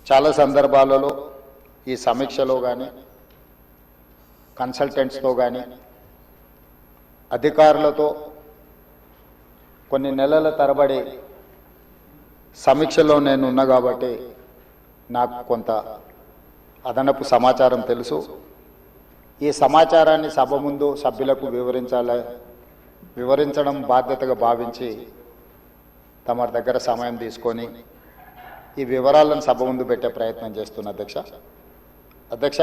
చాలా సందర్భాలలో ఈ సమీక్షలో కానీ కన్సల్టెంట్స్తో కానీ అధికారులతో కొన్ని నెలల తరబడి సమీక్షలో నేను ఉన్నా కాబట్టి నాకు కొంత అదనపు సమాచారం తెలుసు. ఈ సమాచారాన్ని సభ ముందు సభ్యులకు వివరించడం బాధ్యతగా భావించి తమ దగ్గర సమయం తీసుకొని ఈ వివరాలను సభ ముందు పెట్టే ప్రయత్నం చేస్తున్న అధ్యక్ష,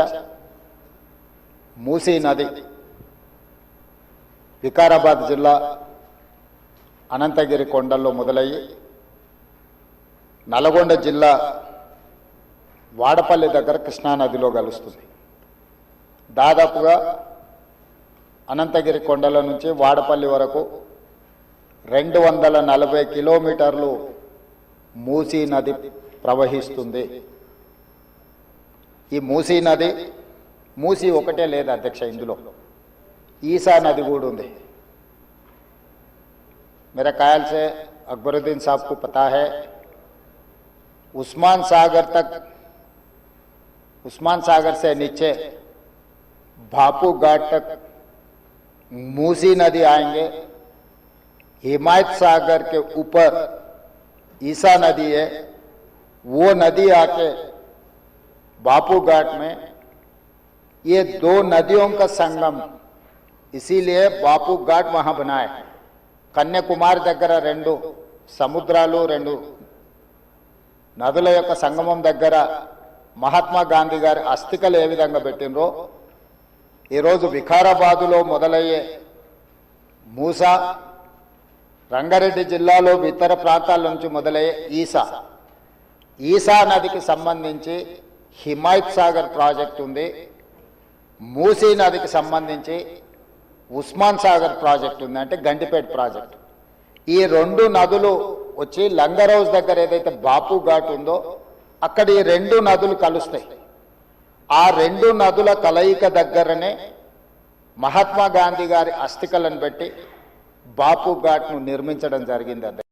మూసీ నది వికారాబాద్ జిల్లా అనంతగిరి కొండల్లో మొదలయ్యి నల్గొండ జిల్లా వాడపల్లి దగ్గర కృష్ణానదిలో కలుస్తుంది. దాదాపుగా అనంతగిరి కొండల నుంచి వాడపల్లి వరకు 240 కిలోమీటర్లు మూసీ నది ప్రవహిస్తుంది. ఈ మూసీ నది మూసీ ఒకటే లేదు అధ్యక్ష, ఇందులో ఈసా నది కూడా ఉంది. मेरे ख्याल से अकबरुद्दीन साहब को पता है, उस्मान सागर से नीचे भापू घाट तक मूसी नदी आएंगे. हिमायत सागर के ऊपर ईसा नदी है, वो नदी आके भापू घाट में, ये दो नदियों का संगम, इसीलिए भापू घाट वहां बना है. కన్యాకుమారి దగ్గర 2 సముద్రాలు 2 నదుల యొక్క సంగమం దగ్గర మహాత్మా గాంధీ గారి అస్థికలు ఏ విధంగా పెట్టినరో ఈరోజు వికారాబాదులో మొదలయ్యే మూసా, రంగారెడ్డి జిల్లాలో ఇతర ప్రాంతాల నుంచి మొదలయ్యే ఈసా నదికి సంబంధించి హిమాయత్ సాగర్ ప్రాజెక్ట్ ఉంది. మూసీ నదికి సంబంధించి ఉస్మాన్ సాగర్ ప్రాజెక్ట్ ఉంది, అంటే గండిపేట ప్రాజెక్ట్. ఈ 2 నదులు వచ్చి లంగర్ హౌస్ దగ్గర ఏదైతే బాపు ఘాట్ ఉందో అక్కడ ఈ 2 నదులు కలుస్తాయి. ఆ 2 నదుల కలయిక దగ్గరనే మహాత్మా గాంధీ గారి అస్థికలను పెట్టి బాపు ఘాట్ను నిర్మించడం జరిగింది.